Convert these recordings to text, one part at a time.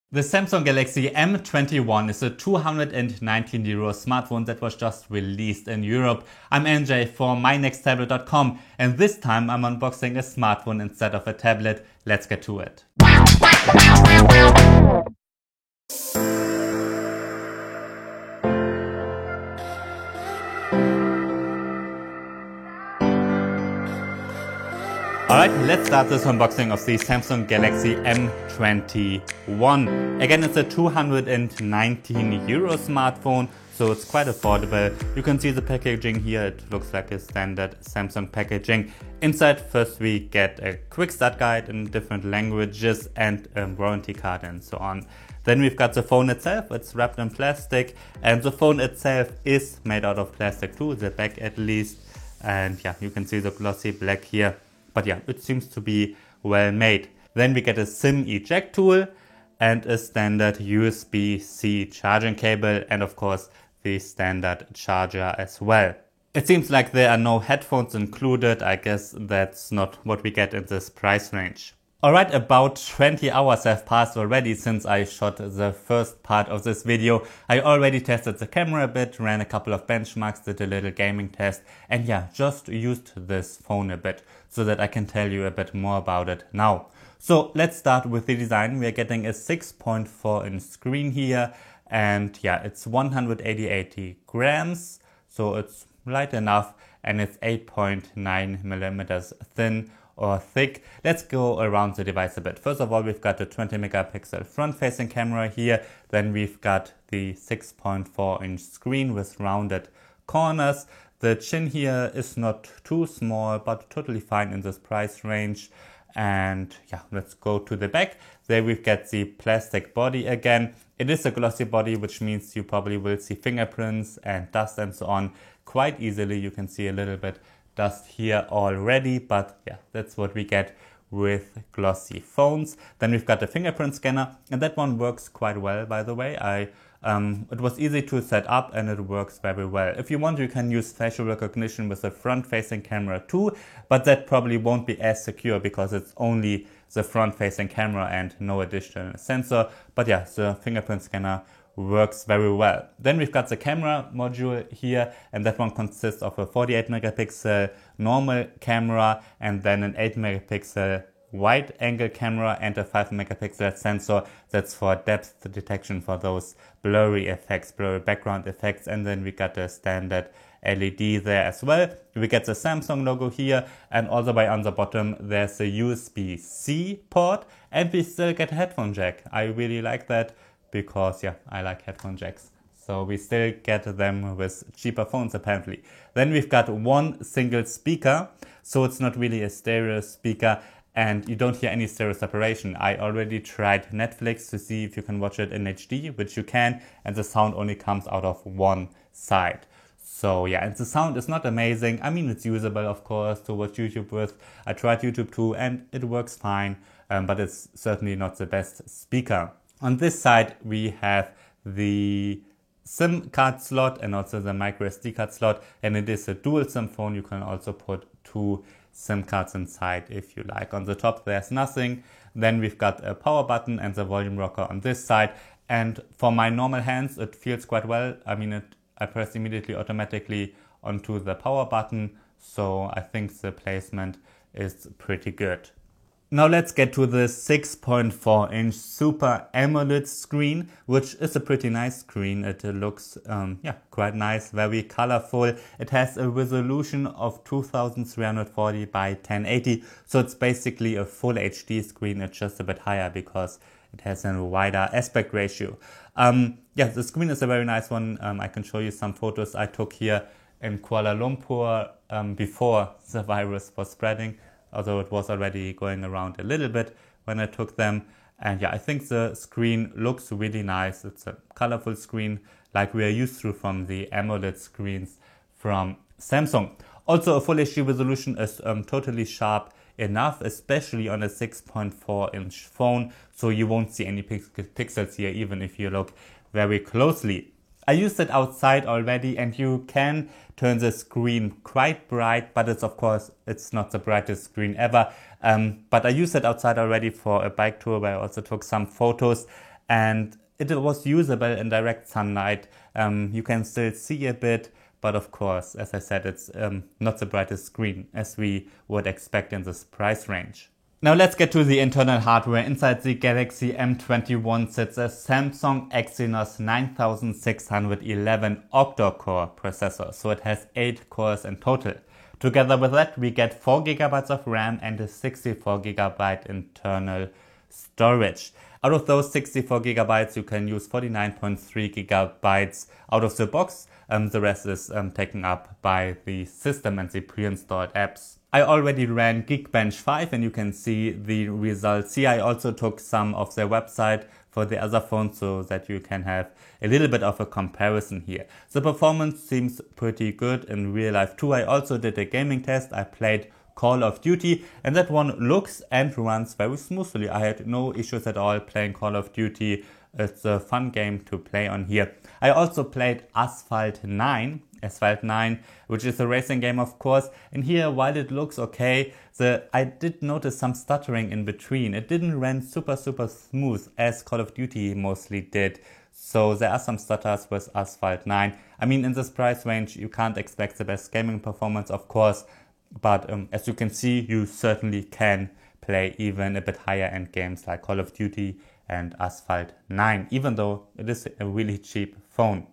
The Samsung Galaxy M21 is a €219 smartphone that was just released in Europe. I'm NJ for mynexttablet.com, and this time I'm unboxing a smartphone instead of a tablet. Let's get to it. Alright, let's start this unboxing of the Samsung Galaxy M21. Again, it's a €219 smartphone, so it's quite affordable. You can see the packaging here, it looks like a standard Samsung packaging. Inside, first we get a quick start guide in different languages and a warranty card and so on. Then we've got the phone itself, it's wrapped in plastic, and the phone itself is made out of plastic too, the back at least. And yeah, you can see the glossy black here. But yeah, it seems to be well made. Then we get a SIM eject tool and a standard USB-C charging cable, and of course the standard charger as well. It seems like there are no headphones included. I guess that's not what we get in this price range. Alright, about 20 hours have passed already since I shot the first part of this video. I already tested the camera a bit, ran a couple of benchmarks, did a little gaming test, and yeah, just used this phone a bit so that I can tell you a bit more about it now. So let's start with the design. We are getting a 6.4 inch screen here, and yeah, it's 180 grams, so it's light enough, and it's 8.9 millimeters thin or thick. Let's go around the device a bit. First of all, we've got a 20 megapixel front-facing camera here. Then we've got the 6.4 inch screen with rounded corners. The chin here is not too small, but totally fine in this price range. And yeah, let's go to the back. There we've got the plastic body again. It is a glossy body, which means you probably will see fingerprints and dust and so on quite easily. You can see a little bit dust here already, but yeah, that's what we get with glossy phones. Then we've got the fingerprint scanner, and that one works quite well, by the way. It was easy to set up and it works very well. If you want, you can use facial recognition with the front-facing camera too, but that probably won't be as secure because it's only the front-facing camera and no additional sensor. But yeah, the fingerprint scanner works very well. Then we've got the camera module here, and that one consists of a 48 megapixel normal camera and then an 8 megapixel wide angle camera and a 5 megapixel sensor that's for depth detection for those blurry effects, blurry background effects. And then we got the standard LED there as well. We get the Samsung logo here, and all the way on the bottom there's a USB-C port, and we still get a headphone jack. I really like that, because yeah, I like headphone jacks. So we still get them with cheaper phones apparently. Then we've got one single speaker, so it's not really a stereo speaker, and you don't hear any stereo separation. I already tried Netflix to see if you can watch it in HD, which you can, and the sound only comes out of one side. So yeah, and the sound is not amazing. I mean, it's usable, of course, to watch YouTube with. I tried YouTube too, and it works fine, but it's certainly not the best speaker. On this side, we have the SIM card slot and also the micro SD card slot, and it is a dual SIM phone. You can also put two SIM cards inside if you like. On the top, there's nothing. Then we've got a power button and the volume rocker on this side. And for my normal hands, it feels quite well. I mean, I press immediately automatically onto the power button, so I think the placement is pretty good. Now let's get to the 6.4 inch Super AMOLED screen, which is a pretty nice screen. It looks quite nice, very colorful. It has a resolution of 2340 by 1080, so it's basically a full HD screen. It's just a bit higher because it has a wider aspect ratio. The screen is a very nice one. I can show you some photos I took here in Kuala Lumpur before the virus was spreading, although it was already going around a little bit when I took them. And yeah, I think the screen looks really nice. It's a colorful screen like we are used to from the AMOLED screens from Samsung. Also, a full HD resolution is totally sharp enough, especially on a 6.4 inch phone, so you won't see any pixels here even if you look very closely. I used it outside already, and you can turn the screen quite bright, but it's not the brightest screen ever. But I used it outside already for a bike tour where I also took some photos, and it was usable in direct sunlight. You can still see a bit, but of course, as I said, it's not the brightest screen as we would expect in this price range. Now let's get to the internal hardware. Inside the Galaxy M21 sits a Samsung Exynos 9611 octa-core processor, so it has 8 cores in total. Together with that, we get 4GB of RAM and a 64GB internal storage. Out of those 64GB, you can use 49.3GB out of the box. The rest is taken up by the system and the pre-installed apps. I already ran Geekbench 5 and you can see the results here. I also took some of their website for the other phones so that you can have a little bit of a comparison here. The performance seems pretty good in real life too. I also did a gaming test. I played Call of Duty and that one looks and runs very smoothly. I had no issues at all playing Call of Duty. It's a fun game to play on here. I also played Asphalt 9, which is a racing game of course. And here, while it looks okay, I did notice some stuttering in between. It didn't run super smooth as Call of Duty mostly did. So there are some stutters with Asphalt 9. I mean, in this price range, you can't expect the best gaming performance of course. But as you can see, you certainly can play even a bit higher end games like Call of Duty and Asphalt 9, even though it is a really cheap phone.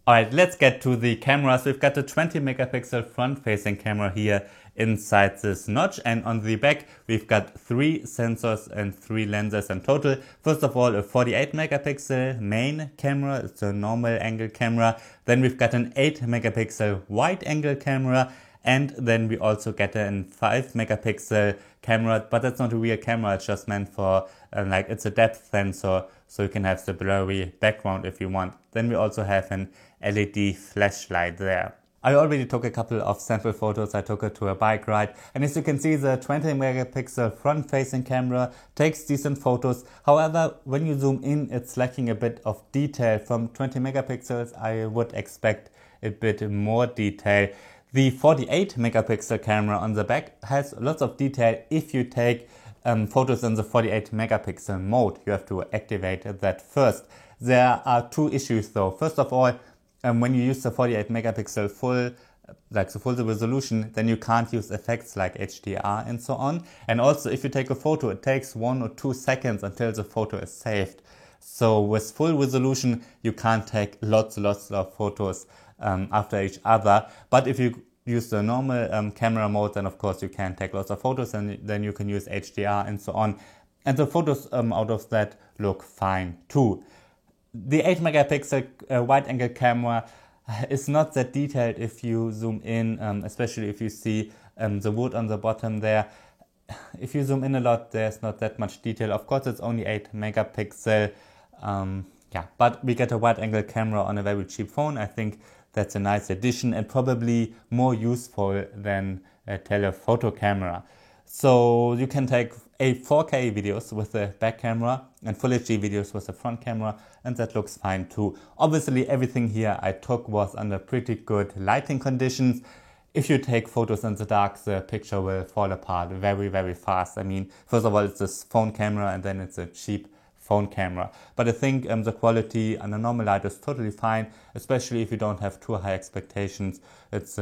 Alright, let's get to the cameras. We've got a 20 megapixel front facing camera here inside this notch, and on the back we've got 3 sensors and 3 lenses in total. First of all, a 48 megapixel main camera, it's a normal angle camera. Then we've got an 8 megapixel wide angle camera, and then we also get a 5 megapixel camera, but that's not a real camera, it's just meant for it's a depth sensor, so you can have the blurry background if you want. Then we also have an LED flashlight there. I already took a couple of sample photos. I took it to a bike ride, and as you can see, the 20 megapixel front facing camera takes decent photos. However, when you zoom in, it's lacking a bit of detail. From 20 megapixels, I would expect a bit more detail. The 48 megapixel camera on the back has lots of detail if you take photos in the 48 megapixel mode. You have to activate that first. There are 2 issues though. First of all, when you use the 48 megapixel full resolution, then you can't use effects like HDR and so on. And also, if you take a photo, it takes 1 or 2 seconds until the photo is saved. So with full resolution, you can't take lots of photos after each other. But if you use the normal camera mode, then of course you can take lots of photos, and then you can use HDR and so on. And the photos out of that look fine too. The 8 megapixel wide angle camera is not that detailed if you zoom in, especially if you see the wood on the bottom there. If you zoom in a lot, there's not that much detail. Of course, it's only 8 megapixel. But we get a wide angle camera on a very cheap phone. I think that's a nice addition and probably more useful than a telephoto camera. So you can take 4K videos with the back camera and Full HD videos with the front camera, and that looks fine too. Obviously, everything here I took was under pretty good lighting conditions. If you take photos in the dark, the picture will fall apart very fast. I mean, first of all, it's this phone camera, and then it's a cheap phone camera. But I think the quality under normal light is totally fine, especially if you don't have too high expectations. It's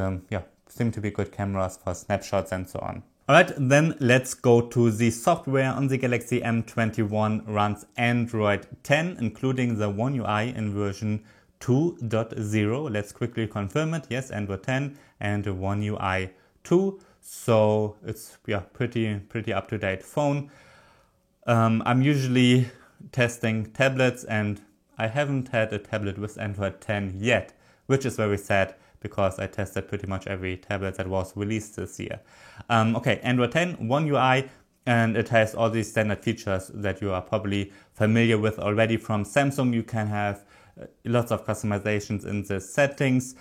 seem to be good cameras for snapshots and so on. Alright, then let's go to the software. On the Galaxy M21 runs Android 10, including the One UI in version 2.0. Let's quickly confirm it. Yes, Android 10 and One UI 2. So it's pretty up-to-date phone. I'm usually testing tablets, and I haven't had a tablet with Android 10 yet, which is very sad, because I tested pretty much every tablet that was released this year. Okay, Android 10, One UI, and it has all these standard features that you are probably familiar with already from Samsung. You can have lots of customizations in the settings.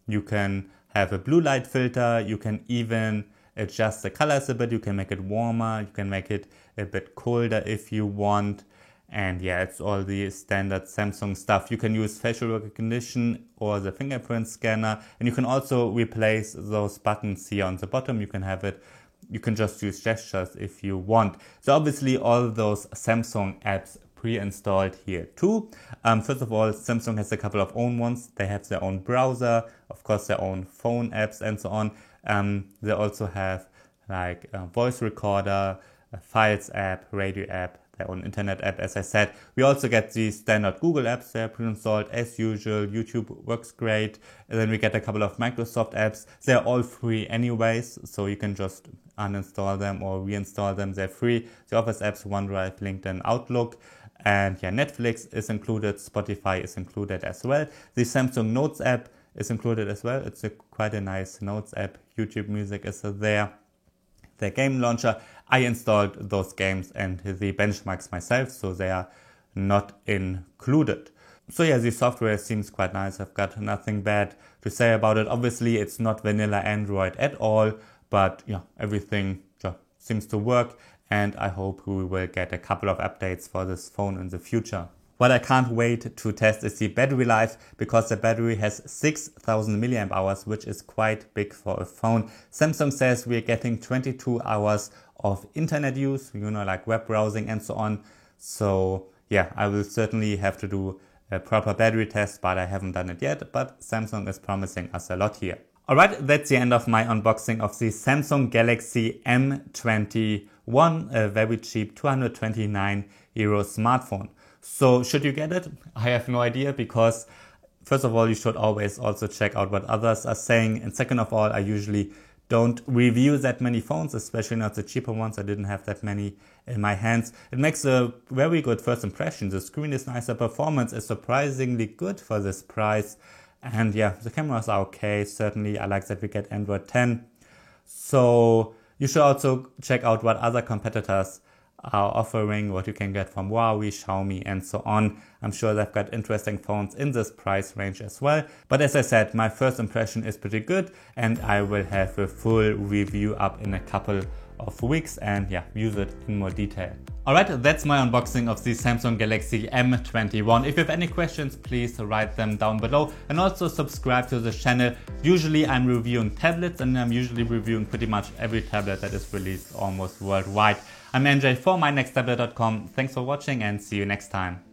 You can have a blue light filter. You can even adjust the colors a bit. You can make it warmer. You can make it a bit colder if you want. And yeah, it's all the standard Samsung stuff. You can use facial recognition or the fingerprint scanner, and you can also replace those buttons here on the bottom. You can just use gestures if you want. So obviously all those Samsung apps pre-installed here too. First of all, Samsung has a couple of own ones. They have their own browser, of course their own phone apps and so on. They also have like a voice recorder, a Files app, radio app, their own internet app, as I said. We also get the standard Google apps. They're pre-installed as usual. YouTube works great. And then we get a couple of Microsoft apps. They're all free anyways, so you can just uninstall them or reinstall them. They're free. The Office apps, OneDrive, LinkedIn, Outlook. And yeah, Netflix is included. Spotify is included as well. The Samsung Notes app is included as well. It's quite a nice Notes app. YouTube Music is there. The game launcher, I installed those games and the benchmarks myself, so they are not included. So yeah, the software seems quite nice. I've got nothing bad to say about it. Obviously, it's not vanilla Android at all, but yeah, everything seems to work, and I hope we will get a couple of updates for this phone in the future. What I can't wait to test is the battery life, because the battery has 6000 milliamp hours, which is quite big for a phone. Samsung says we're getting 22 hours of internet use, like web browsing and so on. So yeah, I will certainly have to do a proper battery test, but I haven't done it yet. But Samsung is promising us a lot here. Alright, that's the end of my unboxing of the Samsung Galaxy M21, a very cheap 229 euro smartphone. So should you get it? I have no idea, because first of all, you should always also check out what others are saying. And second of all, I usually don't review that many phones, especially not the cheaper ones. I didn't have that many in my hands. It makes a very good first impression. The screen is nice, the performance is surprisingly good for this price. And yeah, the cameras are okay. Certainly, I like that we get Android 10. So you should also check out what other competitors are offering, what you can get from Huawei, Xiaomi and so on. I'm sure they've got interesting phones in this price range as well. But as I said, my first impression is pretty good, and I will have a full review up in a couple of weeks and yeah, use it in more detail. Alright, that's my unboxing of the Samsung Galaxy M21. If you have any questions, please write them down below, and also subscribe to the channel. Usually I'm reviewing tablets, and I'm usually reviewing pretty much every tablet that is released almost worldwide. I'm NJ for mynexttablet.com. Thanks for watching and see you next time.